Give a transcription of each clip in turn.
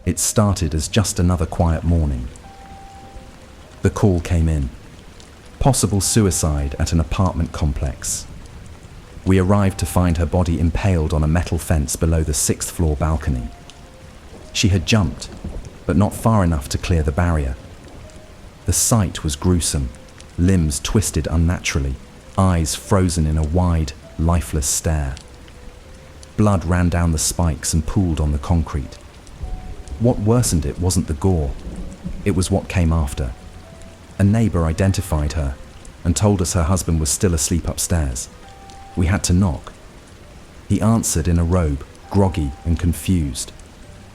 It started as just another quiet morning. The call came in. Possible suicide at an apartment complex. We arrived to find her body impaled on a metal fence below the 6th floor balcony. She had jumped, but not far enough to clear the barrier. The sight was gruesome, limbs twisted unnaturally, eyes frozen in a wide, lifeless stare. Blood ran down the spikes and pooled on the concrete. What worsened it wasn't the gore, it was what came after. A neighbour identified her and told us her husband was still asleep upstairs. We had to knock. He answered in a robe, groggy and confused,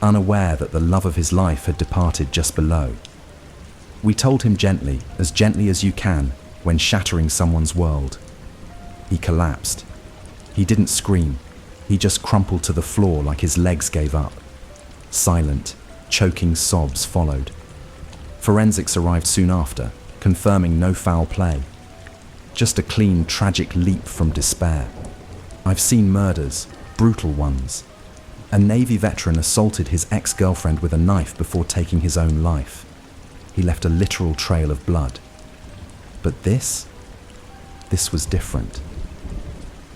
unaware that the love of his life had departed just below. We told him gently as you can when shattering someone's world. He collapsed. He didn't scream, he just crumpled to the floor like his legs gave up. Silent, choking sobs followed. Forensics arrived soon after, confirming no foul play. Just a clean, tragic leap from despair. I've seen murders, brutal ones. A Navy veteran assaulted his ex-girlfriend with a knife before taking his own life. He left a literal trail of blood. But this was different.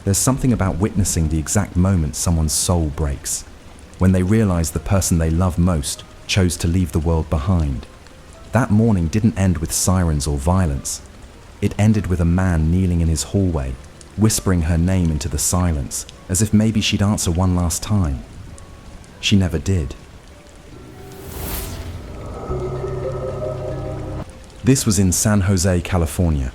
There's something about witnessing the exact moment someone's soul breaks, when they realize the person they love most chose to leave the world behind. That morning didn't end with sirens or violence. It ended with a man kneeling in his hallway, whispering her name into the silence, as if maybe she'd answer one last time. She never did. This was in San Jose, California.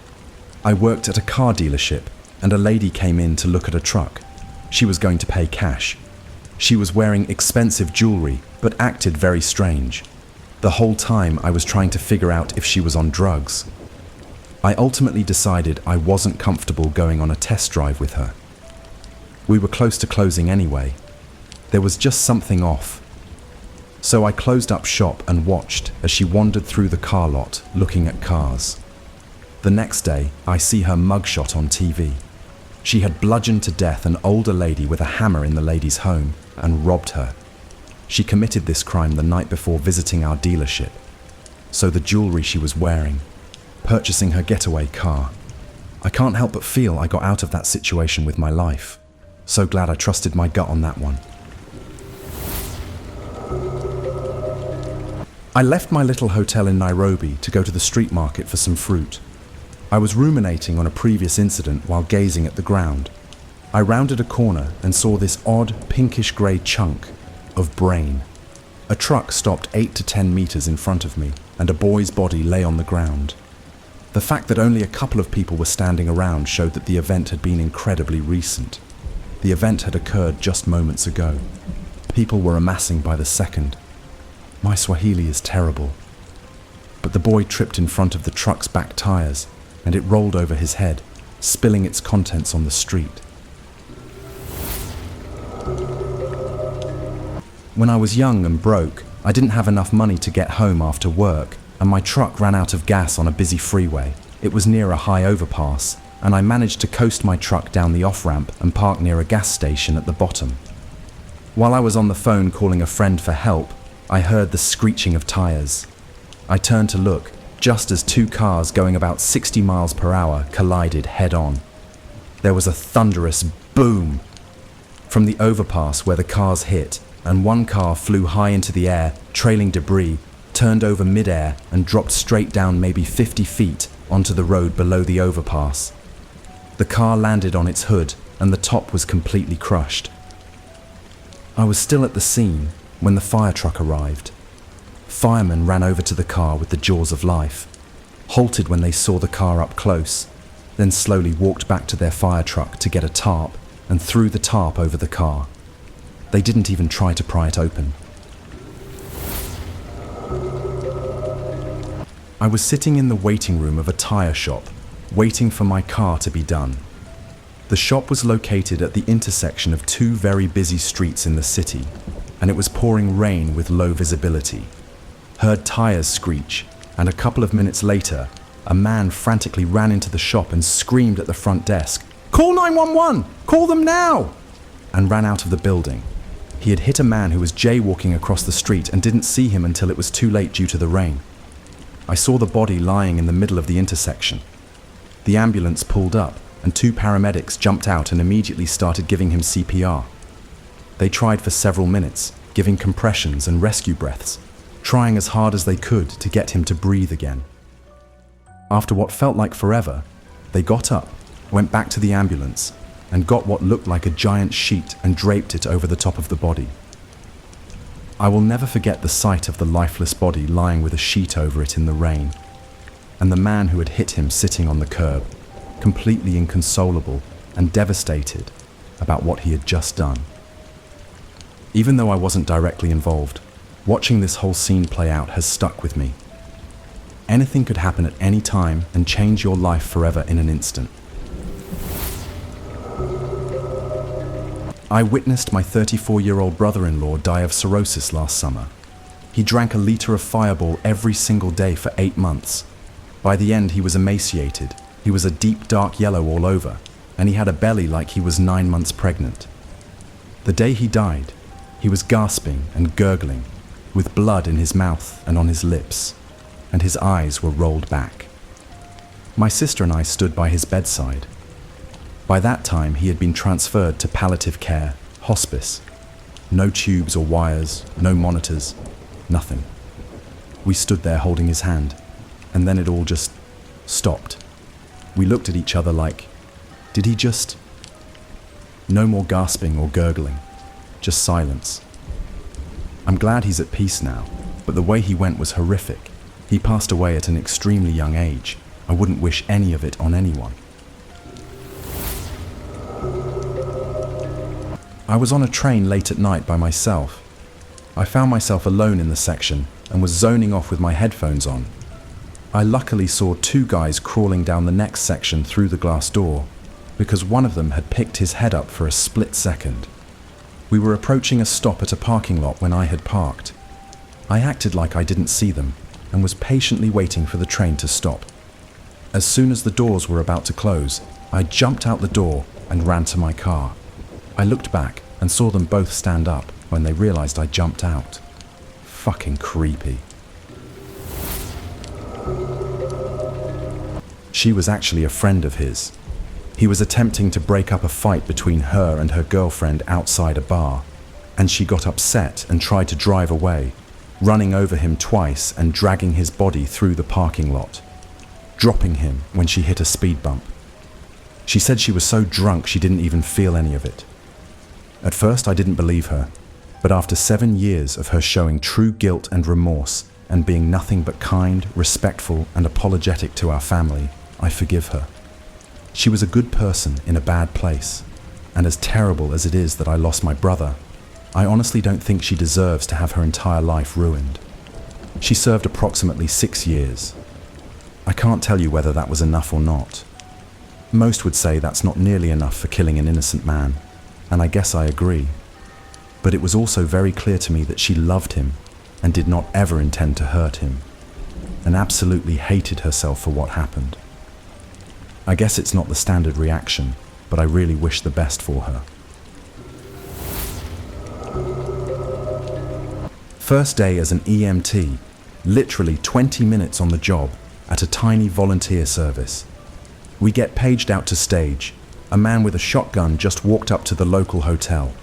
I worked at a car dealership, and a lady came in to look at a truck. She was going to pay cash. She was wearing expensive jewelry, but acted very strange. The whole time I was trying to figure out if she was on drugs. I ultimately decided I wasn't comfortable going on a test drive with her. We were close to closing anyway. There was just something off. So I closed up shop and watched as she wandered through the car lot, looking at cars. The next day, I see her mugshot on TV. She had bludgeoned to death an older lady with a hammer in the lady's home and robbed her. She committed this crime the night before visiting our dealership. So the jewelry she was wearing, purchasing her getaway car. I can't help but feel I got out of that situation with my life. So glad I trusted my gut on that one. I left my little hotel in Nairobi to go to the street market for some fruit. I was ruminating on a previous incident while gazing at the ground. I rounded a corner and saw this odd pinkish-grey chunk of brain. A truck stopped 8 to 10 meters in front of me, and a boy's body lay on the ground. The fact that only a couple of people were standing around showed that the event had been incredibly recent. The event had occurred just moments ago. People were amassing by the second. My Swahili is terrible. But the boy tripped in front of the truck's back tires, and it rolled over his head, spilling its contents on the street. When I was young and broke, I didn't have enough money to get home after work, and my truck ran out of gas on a busy freeway. It was near a high overpass, and I managed to coast my truck down the off-ramp and park near a gas station at the bottom. While I was on the phone calling a friend for help, I heard the screeching of tires. I turned to look, just as two cars going about 60 miles per hour collided head-on. There was a thunderous boom from the overpass where the cars hit, and one car flew high into the air, trailing debris, turned over mid-air and dropped straight down maybe 50 feet onto the road below the overpass. The car landed on its hood, and the top was completely crushed. I was still at the scene when the fire truck arrived. Firemen ran over to the car with the jaws of life, halted when they saw the car up close, then slowly walked back to their fire truck to get a tarp and threw the tarp over the car. They didn't even try to pry it open. I was sitting in the waiting room of a tire shop, waiting for my car to be done. The shop was located at the intersection of two very busy streets in the city, and it was pouring rain with low visibility. Heard tires screech, and a couple of minutes later, a man frantically ran into the shop and screamed at the front desk, "Call 911! Call them now!" and ran out of the building. He had hit a man who was jaywalking across the street and didn't see him until it was too late due to the rain. I saw the body lying in the middle of the intersection. The ambulance pulled up and 2 paramedics jumped out and immediately started giving him CPR. They tried for several minutes, giving compressions and rescue breaths, trying as hard as they could to get him to breathe again. After what felt like forever, they got up, went back to the ambulance, and got what looked like a giant sheet and draped it over the top of the body. I will never forget the sight of the lifeless body lying with a sheet over it in the rain, and the man who had hit him sitting on the curb, completely inconsolable and devastated about what he had just done. Even though I wasn't directly involved, watching this whole scene play out has stuck with me. Anything could happen at any time and change your life forever in an instant. I witnessed my 34-year-old brother-in-law die of cirrhosis last summer. He drank a liter of Fireball every single day for 8 months. By the end, he was emaciated. He was a deep dark yellow all over, and he had a belly like he was 9 months pregnant. The day he died, he was gasping and gurgling, with blood in his mouth and on his lips, and his eyes were rolled back. My sister and I stood by his bedside. By that time, he had been transferred to palliative care, hospice. No tubes or wires, no monitors, nothing. We stood there holding his hand, and then it all just stopped. We looked at each other like, did he just... No more gasping or gurgling, just silence. I'm glad he's at peace now, but the way he went was horrific. He passed away at an extremely young age. I wouldn't wish any of it on anyone. I was on a train late at night by myself. I found myself alone in the section and was zoning off with my headphones on. I luckily saw 2 guys crawling down the next section through the glass door, because one of them had picked his head up for a split second. We were approaching a stop at a parking lot when I had parked. I acted like I didn't see them and was patiently waiting for the train to stop. As soon as the doors were about to close, I jumped out the door and ran to my car. I looked back and saw them both stand up when they realized I jumped out. Fucking creepy. She was actually a friend of his. He was attempting to break up a fight between her and her girlfriend outside a bar, and she got upset and tried to drive away, running over him twice and dragging his body through the parking lot, dropping him when she hit a speed bump. She said she was so drunk she didn't even feel any of it. At first I didn't believe her, but after 7 years of her showing true guilt and remorse and being nothing but kind, respectful and apologetic to our family, I forgive her. She was a good person in a bad place, and as terrible as it is that I lost my brother, I honestly don't think she deserves to have her entire life ruined. She served approximately 6 years. I can't tell you whether that was enough or not. Most would say that's not nearly enough for killing an innocent man, and I guess I agree. But it was also very clear to me that she loved him and did not ever intend to hurt him, and absolutely hated herself for what happened. I guess it's not the standard reaction, but I really wish the best for her. First day as an EMT, literally 20 minutes on the job at a tiny volunteer service. We get paged out to stage. A man with a shotgun just walked up to the local hotel.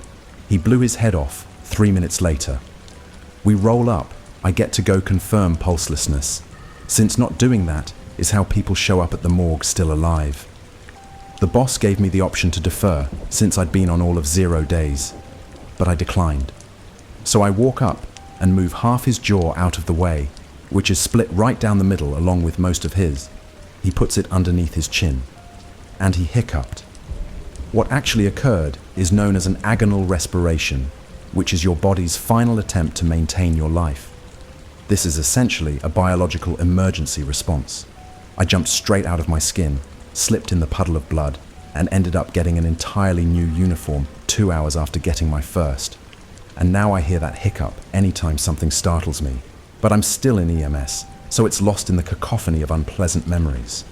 He blew his head off 3 minutes later. We roll up. I get to go confirm pulselessness, since not doing that is how people show up at the morgue still alive. The boss gave me the option to defer since I'd been on all of 0 days, but I declined. So I walk up and move half his jaw out of the way, which is split right down the middle along with most of his. He puts it underneath his chin, and he hiccuped. What actually occurred is known as an agonal respiration, which is your body's final attempt to maintain your life. This is essentially a biological emergency response. I jumped straight out of my skin, slipped in the puddle of blood, and ended up getting an entirely new uniform 2 hours after getting my first. And now I hear that hiccup anytime something startles me. But I'm still in EMS, so it's lost in the cacophony of unpleasant memories.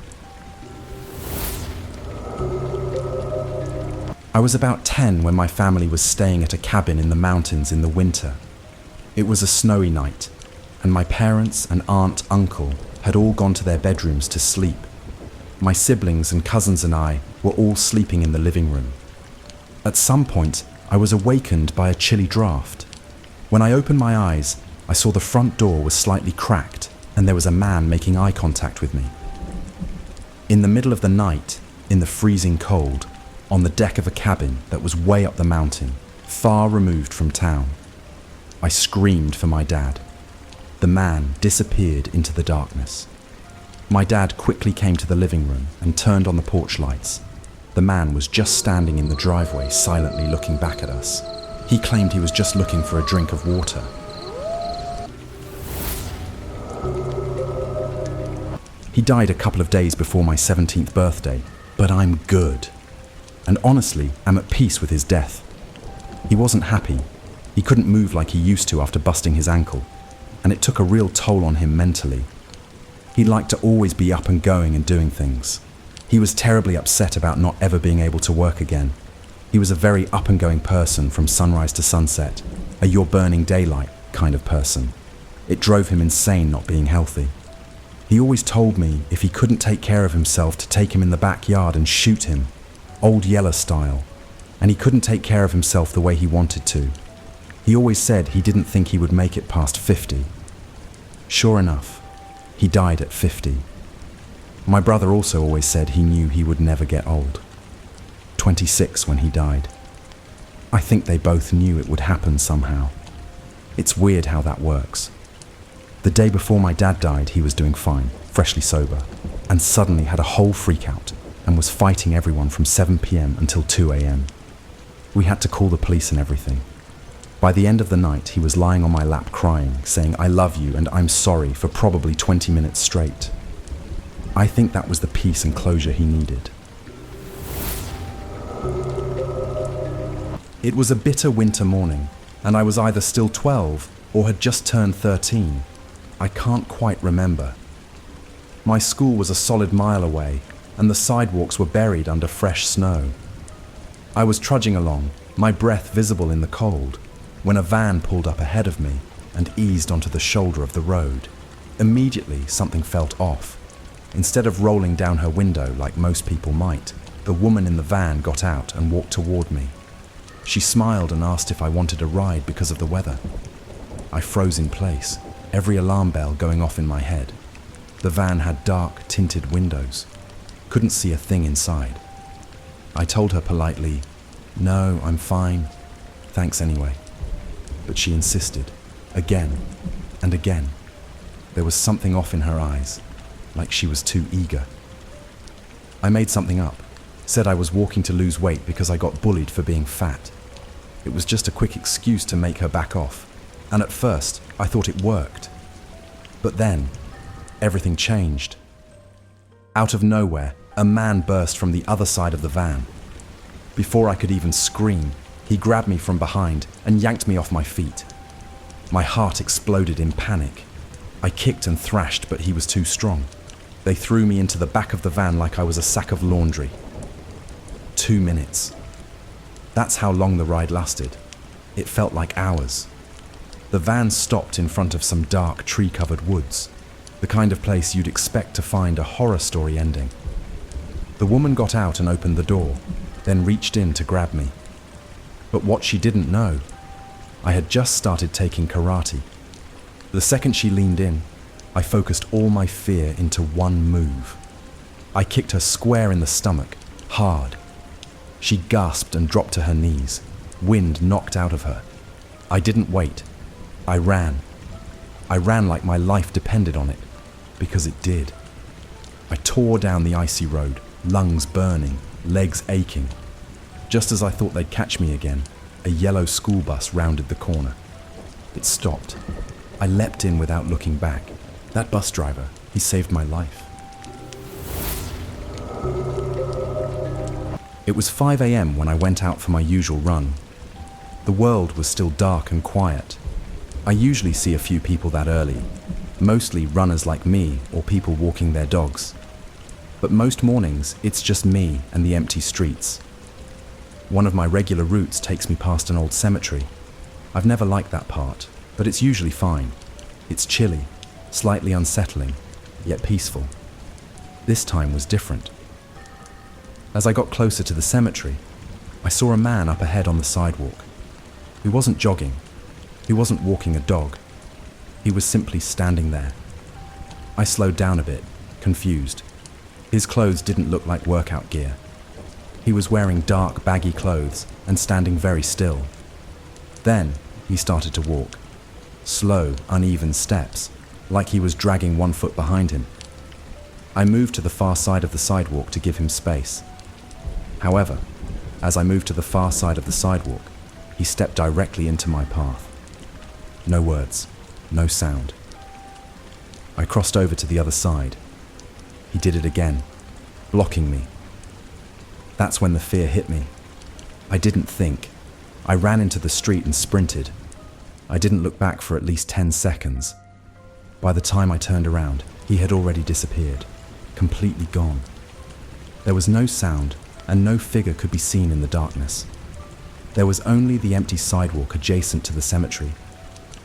I was about 10 when my family was staying at a cabin in the mountains in the winter. It was a snowy night, and my parents and uncle had all gone to their bedrooms to sleep. My siblings and cousins and I were all sleeping in the living room. At some point, I was awakened by a chilly draft. When I opened my eyes, I saw the front door was slightly cracked, and there was a man making eye contact with me. In the middle of the night, in the freezing cold, on the deck of a cabin that was way up the mountain, far removed from town, I screamed for my dad. The man disappeared into the darkness. My dad quickly came to the living room and turned on the porch lights. The man was just standing in the driveway, silently looking back at us. He claimed he was just looking for a drink of water. He died a couple of days before my 17th birthday, but I'm good. And honestly, I'm at peace with his death. He wasn't happy. He couldn't move like he used to after busting his ankle, and it took a real toll on him mentally. He liked to always be up and going and doing things. He was terribly upset about not ever being able to work again. He was a very up and going person from sunrise to sunset, a you're burning daylight kind of person. It drove him insane not being healthy. He always told me if he couldn't take care of himself to take him in the backyard and shoot him, Old Yeller style, and he couldn't take care of himself the way he wanted to. He always said he didn't think he would make it past 50. Sure enough, he died at 50. My brother also always said he knew he would never get old. 26 when he died. I think they both knew it would happen somehow. It's weird how that works. The day before my dad died, he was doing fine, freshly sober, and suddenly had a whole freak out and was fighting everyone from 7 p.m. until 2 a.m. We had to call the police and everything. By the end of the night, he was lying on my lap crying, saying, "I love you and I'm sorry," for probably 20 minutes straight. I think that was the peace and closure he needed. It was a bitter winter morning, and I was either still 12 or had just turned 13. I can't quite remember. My school was a solid mile away, and the sidewalks were buried under fresh snow. I was trudging along, my breath visible in the cold, when a van pulled up ahead of me and eased onto the shoulder of the road. Immediately, something felt off. Instead of rolling down her window like most people might, the woman in the van got out and walked toward me. She smiled and asked if I wanted a ride because of the weather. I froze in place, every alarm bell going off in my head. The van had dark, tinted windows. Couldn't see a thing inside. I told her politely, "No, I'm fine. Thanks anyway." But she insisted, again and again. There was something off in her eyes, like she was too eager. I made something up, said I was walking to lose weight because I got bullied for being fat. It was just a quick excuse to make her back off, and at first I thought it worked. But then, everything changed. Out of nowhere, a man burst from the other side of the van. Before I could even scream, he grabbed me from behind and yanked me off my feet. My heart exploded in panic. I kicked and thrashed, but he was too strong. They threw me into the back of the van like I was a sack of laundry. 2 minutes. That's how long the ride lasted. It felt like hours. The van stopped in front of some dark, tree-covered woods, the kind of place you'd expect to find a horror story ending. The woman got out and opened the door, then reached in to grab me. But what she didn't know, I had just started taking karate. The second she leaned in, I focused all my fear into one move. I kicked her square in the stomach, hard. She gasped and dropped to her knees, wind knocked out of her. I didn't wait. I ran. I ran like my life depended on it, because it did. I tore down the icy road, lungs burning, legs aching. Just as I thought they'd catch me again, a yellow school bus rounded the corner. It stopped. I leapt in without looking back. That bus driver, he saved my life. It was 5 a.m. when I went out for my usual run. The world was still dark and quiet. I usually see a few people that early, mostly runners like me or people walking their dogs. But most mornings, it's just me and the empty streets. One of my regular routes takes me past an old cemetery. I've never liked that part, but it's usually fine. It's chilly, slightly unsettling, yet peaceful. This time was different. As I got closer to the cemetery, I saw a man up ahead on the sidewalk. He wasn't jogging. He wasn't walking a dog. He was simply standing there. I slowed down a bit, confused. His clothes didn't look like workout gear. He was wearing dark, baggy clothes and standing very still. Then he started to walk. Slow, uneven steps, like he was dragging one foot behind him. I moved to the far side of the sidewalk to give him space. However, as I moved to the far side of the sidewalk, he stepped directly into my path. No words, no sound. I crossed over to the other side. He did it again, blocking me. That's when the fear hit me. I didn't think. I ran into the street and sprinted. I didn't look back for at least 10 seconds. By the time I turned around, he had already disappeared, completely gone. There was no sound, and no figure could be seen in the darkness. There was only the empty sidewalk adjacent to the cemetery.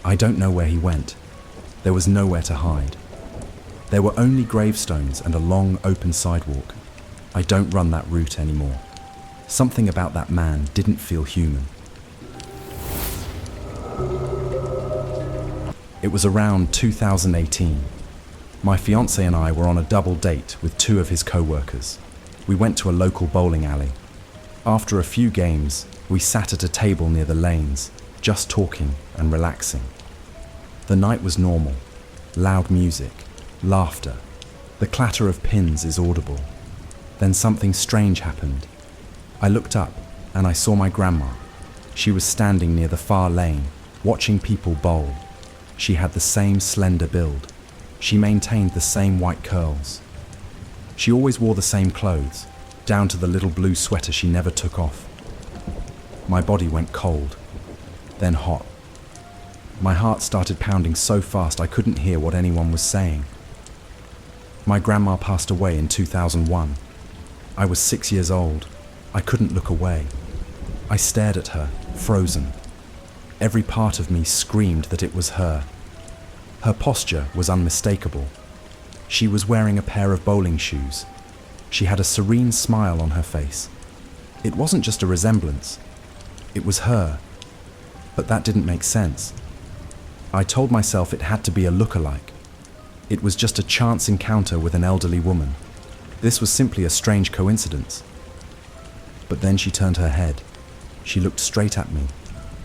I don't know where he went. There was nowhere to hide. There were only gravestones and a long, open sidewalk. I don't run that route anymore. Something about that man didn't feel human. It was around 2018. My fiancé and I were on a double date with 2 of his co-workers. We went to a local bowling alley. After a few games, we sat at a table near the lanes, just talking and relaxing. The night was normal. Loud music, laughter. The clatter of pins is audible. Then something strange happened. I looked up and I saw my grandma. She was standing near the far lane, watching people bowl. She had the same slender build. She maintained the same white curls. She always wore the same clothes, down to the little blue sweater she never took off. My body went cold, then hot. My heart started pounding so fast I couldn't hear what anyone was saying. My grandma passed away in 2001. I was 6 years old. I couldn't look away. I stared at her, frozen. Every part of me screamed that it was her. Her posture was unmistakable. She was wearing a pair of bowling shoes. She had a serene smile on her face. It wasn't just a resemblance. It was her. But that didn't make sense. I told myself it had to be a look-alike. It was just a chance encounter with an elderly woman. This was simply a strange coincidence. But then she turned her head. She looked straight at me.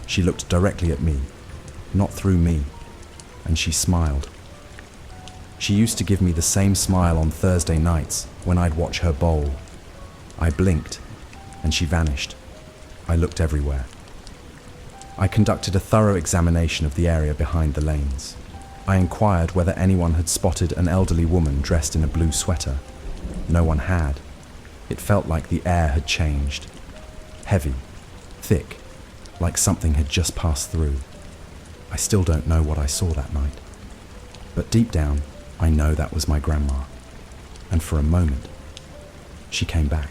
She looked directly at me, not through me, and she smiled. She used to give me the same smile on Thursday nights when I'd watch her bowl. I blinked, and she vanished. I looked everywhere. I conducted a thorough examination of the area behind the lanes. I inquired whether anyone had spotted an elderly woman dressed in a blue sweater. No one had. It felt like the air had changed. Heavy, thick, like something had just passed through. I still don't know what I saw that night. But deep down, I know that was my grandma. And for a moment, she came back.